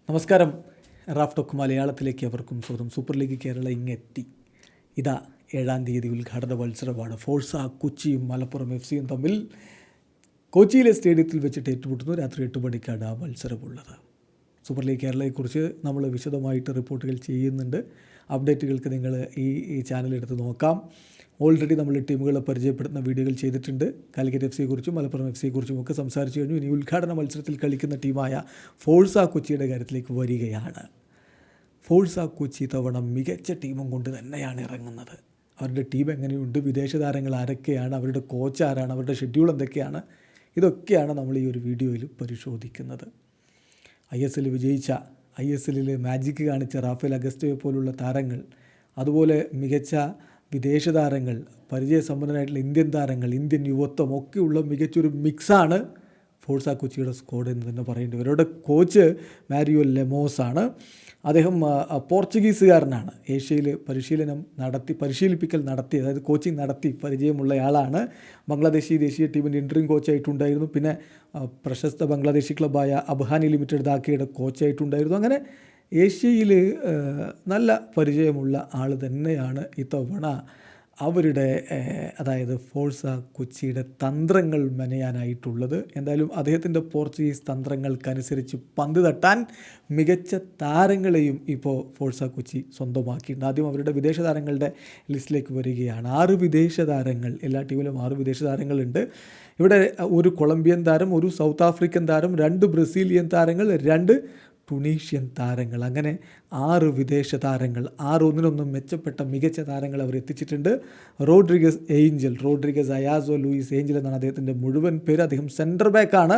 നമസ്കാരം. Raf talk മലയാളത്തിലേക്ക് അവർക്കും സ്വാഗതം. സൂപ്പർ ലീഗ് കേരള ഇങ്ങെത്തി. ഇതാ 7-ാം തീയതി ഉദ്ഘാടന മത്സരമാണ്. ഫോഴ്സ കൊച്ചിയും മലപ്പുറം FCയും തമ്മിൽ കൊച്ചിയിലെ സ്റ്റേഡിയത്തിൽ വെച്ചിട്ട് ഏറ്റുമുട്ടുന്നു. രാത്രി 8 മണിക്കാണ് ആ മത്സരമുള്ളത്. സൂപ്പർ ലീഗ് കേരളയെക്കുറിച്ച് നമ്മൾ വിശദമായിട്ട് റിപ്പോർട്ടുകൾ ചെയ്യുന്നുണ്ട്. അപ്ഡേറ്റുകൾക്ക് നിങ്ങൾ ഈ ചാനലെടുത്ത് നോക്കാം. ഓൾറെഡി നമ്മൾ ടീമുകളെ പരിചയപ്പെടുത്തുന്ന വീഡിയോകൾ ചെയ്തിട്ടുണ്ട്. കാലിക്കറ്റ് FCയെക്കുറിച്ചും മലപ്പുറം FCയെക്കുറിച്ചും ഒക്കെ സംസാരിച്ചു കഴിഞ്ഞു. ഇനി ഉദ്ഘാടന മത്സരത്തിൽ കളിക്കുന്ന ടീമായ ഫോഴ്സ കൊച്ചിയുടെ കാര്യത്തിലേക്ക് വരികയാണ്. ഫോഴ്സ കൊച്ചി തവണ മികച്ച ടീമും കൊണ്ട് തന്നെയാണ് ഇറങ്ങുന്നത്. അവരുടെ ടീം എങ്ങനെയുണ്ട്, വിദേശ താരങ്ങൾ ആരൊക്കെയാണ്, അവരുടെ കോച്ച് ആരാണ്, അവരുടെ ഷെഡ്യൂൾ എന്തൊക്കെയാണ്, ഇതൊക്കെയാണ് നമ്മൾ ഈ ഒരു വീഡിയോയിൽ പരിശോധിക്കുന്നത്. ISL വിജയിച്ച, ISLൽ മാജിക് കാണിച്ച റാഫേൽ അഗസ്റ്റോയെ പോലുള്ള താരങ്ങൾ, അതുപോലെ മികച്ച വിദേശ താരങ്ങൾ, പരിചയസമ്പന്നരായിട്ടുള്ള ഇന്ത്യൻ താരങ്ങൾ, ഇന്ത്യൻ യുവത്വം ഒക്കെയുള്ള മികച്ചൊരു മിക്സാണ് ഫോഴ്സ കൊച്ചിയുടെ സ്ക്വാഡ് എന്ന് തന്നെ പറയേണ്ടി വരും. അവരുടെ കോച്ച് മാരിയോ ലെമോസ് ആണ്. അദ്ദേഹം പോർച്ചുഗീസുകാരനാണ്. ഏഷ്യയിൽ പരിശീലിപ്പിക്കൽ നടത്തി, അതായത് കോച്ചിങ് നടത്തി പരിചയമുള്ളയാളാണ്. ബംഗ്ലാദേശി ദേശീയ ടീമിൻ്റെ ഇൻട്രീം കോച്ചായിട്ടുണ്ടായിരുന്നു. പിന്നെ പ്രശസ്ത ബംഗ്ലാദേശി ക്ലബ്ബായ അബ്ഹാനി ലിമിറ്റഡ് ധാക്കയുടെ കോച്ചായിട്ടുണ്ടായിരുന്നു. അങ്ങനെ ഏഷ്യയിൽ നല്ല പരിചയമുള്ള ആൾ തന്നെയാണ് ഇത്തവണ അവരുടെ അതായത് ഫോഴ്സ കൊച്ചിയുടെ തന്ത്രങ്ങൾ മെനയാനായിട്ടുള്ളത്. എന്തായാലും അദ്ദേഹത്തിൻ്റെ പോർച്ചുഗീസ് തന്ത്രങ്ങൾക്കനുസരിച്ച് പന്ത് തട്ടാൻ മികച്ച താരങ്ങളെയും ഇപ്പോൾ ഫോഴ്സ കൊച്ചി സ്വന്തമാക്കിയിട്ടുണ്ട്. ആദ്യം അവരുടെ വിദേശ താരങ്ങളുടെ ലിസ്റ്റിലേക്ക് വരികയാണ്. 6 വിദേശ താരങ്ങൾ, എല്ലാ ടീമിലും 6 വിദേശ താരങ്ങളുണ്ട്. ഇവിടെ ഒരു കൊളംബിയൻ താരം, ഒരു സൗത്ത് ആഫ്രിക്കൻ താരം, 2 ബ്രസീലിയൻ താരങ്ങൾ, 2 ടുണീഷ്യൻ താരങ്ങൾ, അങ്ങനെ 6 വിദേശ താരങ്ങൾ, 6 ഒന്നിനൊന്നും മെച്ചപ്പെട്ട മികച്ച താരങ്ങൾ അവർ എത്തിച്ചിട്ടുണ്ട്. റോഡ്രിഗസ് അയാസോ ലൂയിസ് ഏഞ്ചൽ എന്നാണ് അദ്ദേഹത്തിൻ്റെ മുഴുവൻ പേര്. അദ്ദേഹം സെൻറ്റർ ബാക്കാണ്.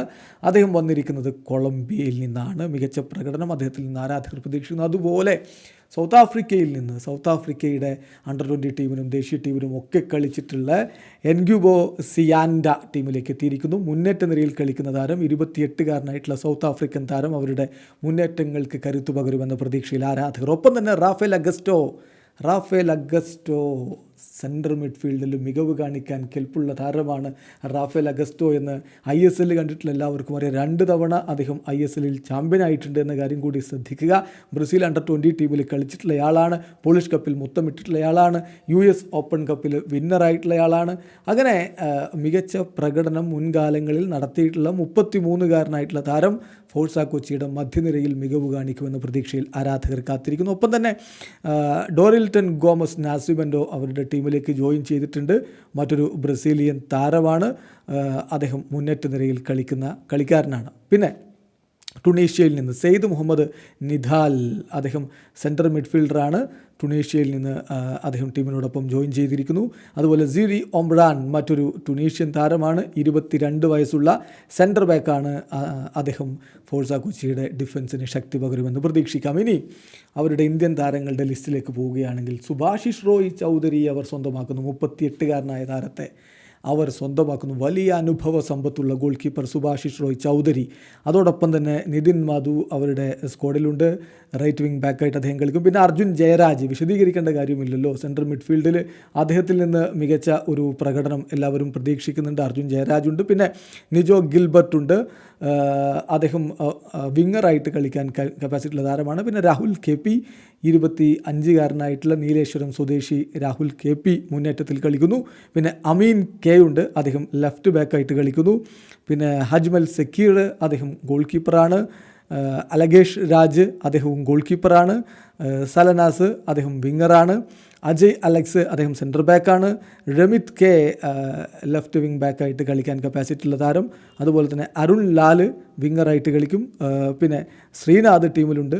അദ്ദേഹം വന്നിരിക്കുന്നത് കൊളംബിയയിൽ നിന്നാണ്. മികച്ച പ്രകടനം അദ്ദേഹത്തിൽ നിന്ന് ആരാധകർ പ്രതീക്ഷിക്കുന്നു. അതുപോലെ സൗത്ത് ആഫ്രിക്കയുടെ അണ്ടർ 20 ടീമിനും ദേശീയ ടീമിനും ഒക്കെ കളിച്ചിട്ടുള്ള എൻഗ്യുബോ സിയാൻഡ ടീമിലേക്ക് എത്തിയിരിക്കുന്നു. മുന്നേറ്റ നിരയിൽ കളിക്കുന്ന താരം, 28കാരനായിട്ടുള്ള സൗത്ത് ആഫ്രിക്കൻ താരം അവരുടെ മുന്നേറ്റങ്ങൾക്ക് കരുത്തു പകരുമെന്ന പ്രതീക്ഷയിൽ ആരാധകർ. ഒപ്പം തന്നെ റാഫേൽ അഗസ്റ്റോ സെൻട്രൽ മിഡ്ഫീൽഡിൽ മികവ് കാണിക്കാൻ കെൽപ്പുള്ള താരമാണ് റാഫേൽ അഗസ്റ്റോ എന്ന് ISL കണ്ടിട്ടുള്ള എല്ലാവർക്കും അറിയാം. 2 തവണ അദ്ദേഹം ISLൽ ചാമ്പ്യൻ ആയിട്ടുണ്ട് എന്ന കാര്യം കൂടി ശ്രദ്ധിക്കുക. ബ്രസീൽ അണ്ടർ 20 ടീമിൽ കളിച്ചിട്ടുള്ളയാളാണ്. പോളിഷ് കപ്പിൽ മുത്തമിട്ടിട്ടുള്ളയാളാണ്. US ഓപ്പൺ കപ്പിൽ വിന്നറായിട്ടുള്ളയാളാണ്. അങ്ങനെ മികച്ച പ്രകടനം മുൻകാലങ്ങളിൽ നടത്തിയിട്ടുള്ള 33കാരനായിട്ടുള്ള താരം ഫോഴ്സ കൊച്ചിയുടെ മധ്യനിരയിൽ മികവ് കാണിക്കുമെന്ന പ്രതീക്ഷയിൽ ആരാധകർ കാത്തിരിക്കുന്നു. ഒപ്പം തന്നെ ഡോറിൽട്ടൺ ഗോമസ് നാസിമെൻറ്റോ അവരുടെ ടീമിലേക്ക് ജോയിൻ ചെയ്തിട്ടുണ്ട്. മറ്റൊരു ബ്രസീലിയൻ താരമാണ്. അദ്ദേഹം മുന്നേറ്റ നിരയിൽ കളിക്കാരനാണ്. പിന്നെ ടുണീഷ്യയിൽ നിന്ന് സെയ്ദ് മുഹമ്മദ് നിദാൽ, അദ്ദേഹം സെൻട്രൽ മിഡ്ഫീൽഡറാണ്. ടുണീഷ്യയിൽ നിന്ന് അദ്ദേഹം ടീമിനോടൊപ്പം ജോയിൻ ചെയ്തിരിക്കുന്നു. അതുപോലെ സിരി ഒംറാൻ മറ്റൊരു ടുണീഷ്യൻ താരമാണ്. 22 വയസ്സുള്ള സെൻറ്റർ ബാക്കാണ്. അദ്ദേഹം ഫോഴ്സ കൊച്ചിയുടെ ഡിഫൻസിന് ശക്തി പകരുമെന്ന് പ്രതീക്ഷിക്കാം. ഇനി അവരുടെ ഇന്ത്യൻ താരങ്ങളുടെ ലിസ്റ്റിലേക്ക് പോവുകയാണെങ്കിൽ സുഭാഷിഷ് റോയ് ചൗധരി അവർ സ്വന്തമാക്കുന്നു. 38കാരനായ താരത്തെ അവർ സ്വന്തമാക്കുന്നു. വലിയ അനുഭവ സമ്പത്തുള്ള ഗോൾ കീപ്പർ സുഭാഷിഷ് റോയ് ചൗധരി. അതോടൊപ്പം തന്നെ നിതിൻ മാധു അവരുടെ സ്ക്വാഡിലുണ്ട്. റൈറ്റ് വിങ് ബാക്കായിട്ട് അദ്ദേഹം കളിക്കും. പിന്നെ അർജുൻ ജയരാജ്, വിശദീകരിക്കേണ്ട കാര്യമില്ലല്ലോ. സെൻട്രൽ മിഡ്ഫീൽഡിൽ അദ്ദേഹത്തിൽ നിന്ന് മികച്ച ഒരു പ്രകടനം എല്ലാവരും പ്രതീക്ഷിക്കുന്നുണ്ട്. അർജുൻ ജയരാജ് ഉണ്ട്. പിന്നെ നിജോ ഗിൽബർട്ട് ഉണ്ട്. അദ്ദേഹം വിങ്ങറായിട്ട് കളിക്കാൻ കപ്പാസിറ്റിയുള്ള താരമാണ്. പിന്നെ രാഹുൽ KP, 25കാരനായിട്ടുള്ള നീലേശ്വരം സ്വദേശി രാഹുൽ KP മുന്നേറ്റത്തിൽ കളിക്കുന്നു. പിന്നെ അമീൻ K ഉണ്ട്. അദ്ദേഹം ലെഫ്റ്റ് ബാക്കായിട്ട് കളിക്കുന്നു. പിന്നെ ഹജ്മൽ സക്കീർ, അദ്ദേഹം ഗോൾ കീപ്പറാണ്. അലഗേഷ് രാജ്, അദ്ദേഹവും ഗോൾ കീപ്പറാണ്. സലനാസ്, അദ്ദേഹം വിങ്ങറാണ്. അജയ് അലക്സ്, അദ്ദേഹം സെൻറ്റർ ബാക്കാണ്. രമിത് K ലെഫ്റ്റ് വിങ് ബാക്കായിട്ട് കളിക്കാൻ കപ്പാസിറ്റിയുള്ള താരം. അതുപോലെ തന്നെ അരുൺ ലാൽ വിങ്ങറായിട്ട് കളിക്കും. പിന്നെ ശ്രീനാഥ് ടീമിലുണ്ട്,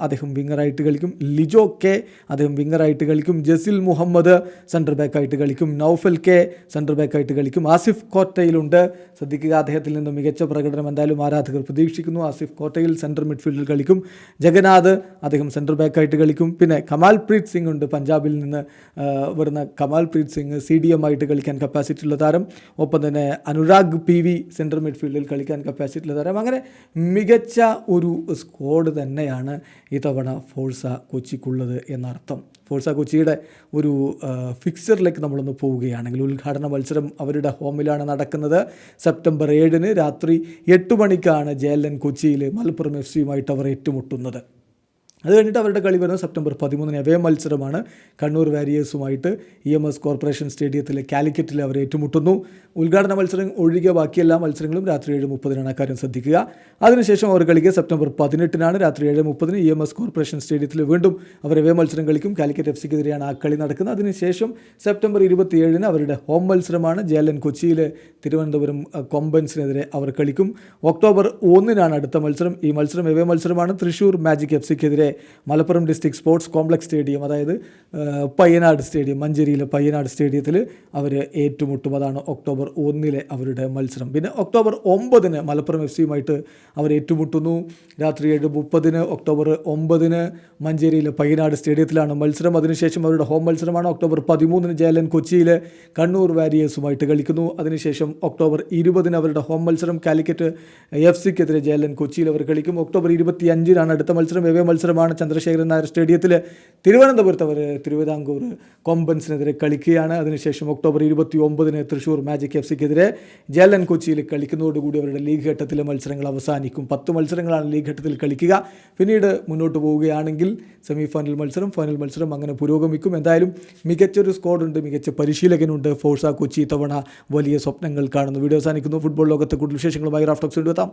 അദ്ദേഹം വിങ്ങറായിട്ട് കളിക്കും. ലിജോ K അദ്ദേഹം വിങ്ങറായിട്ട് കളിക്കും. ജസിൽ മുഹമ്മദ് സെൻറ്റർ ബാക്കായിട്ട് കളിക്കും. നൗഫൽ K സെൻറ്റർ ബാക്കായിട്ട് കളിക്കും. ആസിഫ് കോട്ടയിലുണ്ട്. ശ്രദ്ധിക്കുക, അദ്ദേഹത്തിൽ നിന്ന് മികച്ച പ്രകടനം എന്തായാലും ആരാധകർ പ്രതീക്ഷിക്കുന്നു. ആസിഫ് കോട്ടയിൽ സെൻറ്റർ മിഡ്ഫീൽഡിൽ കളിക്കും. ജഗന്നാഥ് അദ്ദേഹം സെൻറ്റർ ബാക്കായിട്ട് കളിക്കും. പിന്നെ കമാൽ പ്രീത് സിംഗ് ഉണ്ട്, പഞ്ചാബിൽ നിന്ന് നിന്ന് വരുന്ന കമാൽ പ്രീത് സിംഗ് CDM ആയിട്ട് കളിക്കാൻ കപ്പാസിറ്റി ഉള്ള താരം. ഒപ്പം തന്നെ അനുരാഗ് PV സെൻട്രൽ മിഡ്ഫീൽഡിൽ കളിക്കാൻ കപ്പാസിറ്റി ഉള്ള താരം. അങ്ങനെ മികച്ച ഒരു സ്ക്വാഡ് തന്നെയാണ് ഇത്തവണ ഫോഴ്സ കൊച്ചിക്കുള്ളത് എന്നർത്ഥം. ഫോഴ്സ കൊച്ചിയുടെ ഒരു ഫിക്സറിലേക്ക് നമ്മളൊന്ന് പോവുകയാണെങ്കിൽ ഉദ്ഘാടന മത്സരം അവരുടെ ഹോമിലാണ് നടക്കുന്നത്. സെപ്റ്റംബർ 7 രാത്രി 8 മണിക്കാണ് JLN കൊച്ചിയിൽ മലപ്പുറം FC-യുമായിട്ട് അവർ ഏറ്റുമുട്ടുന്നത്. അത് കഴിഞ്ഞിട്ട് അവരുടെ കളി വരുന്നത് സെപ്റ്റംബർ 13 അവേ മത്സരമാണ്. കണ്ണൂർ വാരിയേഴ്സുമായിട്ട് EMS കോർപ്പറേഷൻ സ്റ്റേഡിയത്തിലെ കാലിക്കറ്റിൽ അവർ ഏറ്റുമുട്ടുന്നു. ഉദ്ഘാടന മത്സരം ഒഴികെ ബാക്കിയെല്ലാ മത്സരങ്ങളും രാത്രി 7:30 അക്കാര്യം ശ്രദ്ധിക്കുക. അതിനുശേഷം അവർ കളിക്കുക സെപ്റ്റംബർ 18 രാത്രി 7:30 EMS കോർപ്പറേഷൻ സ്റ്റേഡിയത്തിൽ വീണ്ടും അവർ അവേ മത്സരം കളിക്കും. കാലിക്കറ്റ് FC-ക്കെതിരെയാണ് ആ കളി നടക്കുന്നത്. അതിനുശേഷം സെപ്റ്റംബർ 27 അവരുടെ ഹോം മത്സരമാണ്. JLN കൊച്ചിയിൽ തിരുവനന്തപുരം കൊമ്പൻസിനെതിരെ അവർ കളിക്കും. ഒക്ടോബർ 1 അടുത്ത മത്സരം. ഈ മത്സരം അവേ മത്സരമാണ്. തൃശ്ശൂർ മാജിക് FC-ക്കെതിരെ Malappuram district sports complex stadium, അതായത് പയ്യനാട് സ്റ്റേഡിയം, മഞ്ചേരിയിലെ പയ്യനാട് സ്റ്റേഡിയത്തിൽ അവർ ഏറ്റുമുട്ടും. അതാണ് ഒക്ടോബർ 1 അവരുടെ മത്സരം. പിന്നെ ഒക്ടോബർ 9 മലപ്പുറം FC-യുമായിട്ട് അവർ ഏറ്റുമുട്ടുന്നു. രാത്രി 7:30 ഒക്ടോബർ 9 മഞ്ചേരിയിലെ പയ്യനാട് സ്റ്റേഡിയത്തിലാണ് മത്സരം. അതിനുശേഷം അവരുടെ ഹോം മത്സരമാണ്. ഒക്ടോബർ 13 JLN കൊച്ചിയിൽ കണ്ണൂർ വാരിയേഴ്സുമായിട്ട് കളിക്കുന്നു. അതിനുശേഷം ഒക്ടോബർ 20 അവരുടെ ഹോം മത്സരം കാലിക്കറ്റ് FC-ക്കെതിരെ JLN കൊച്ചിയിൽ അവർ കളിക്കും. ഒക്ടോബർ 25 അടുത്ത മത്സരം. അവേ മത്സരമാണ് ചന്ദ്രശേഖരൻ നായർ സ്റ്റേഡിയത്തിൽ തിരുവനന്തപുരത്ത് അവർ തിരുവിതാംകൂർ കൊമ്പൻസിനെതിരെ കളിക്കുകയാണ്. അതിനുശേഷം ഒക്ടോബർ 29 തൃശ്ശൂർ മാജിക് FC-ക്കെതിരെ JLN കൊച്ചിയിൽ കളിക്കുന്നതോടുകൂടി അവരുടെ ലീഗ് ഘട്ടത്തിലെ മത്സരങ്ങൾ അവസാനിക്കും. 10 മത്സരങ്ങളാണ് ലീഗ് ഘട്ടത്തിൽ കളിക്കുക. പിന്നീട് മുന്നോട്ട് പോവുകയാണെങ്കിൽ സെമി ഫൈനൽ മത്സരം, ഫൈനൽ മത്സരം അങ്ങനെ പുരോഗമിക്കും. എന്തായാലും മികച്ചൊരു സ്ക്വാഡുണ്ട്, മികച്ച പരിശീലകനുണ്ട്. ഫോഴ്സ കൊച്ചി തവണ വലിയ സ്വപ്നങ്ങൾ കാണുന്നു. വീഡിയോ അവസാനിക്കുന്നു. ഫുട്ബോൾ ലോകത്തെ കൂടുതൽ വിശേഷങ്ങളുമായി റാഫ് ടോക്സ് എത്താം.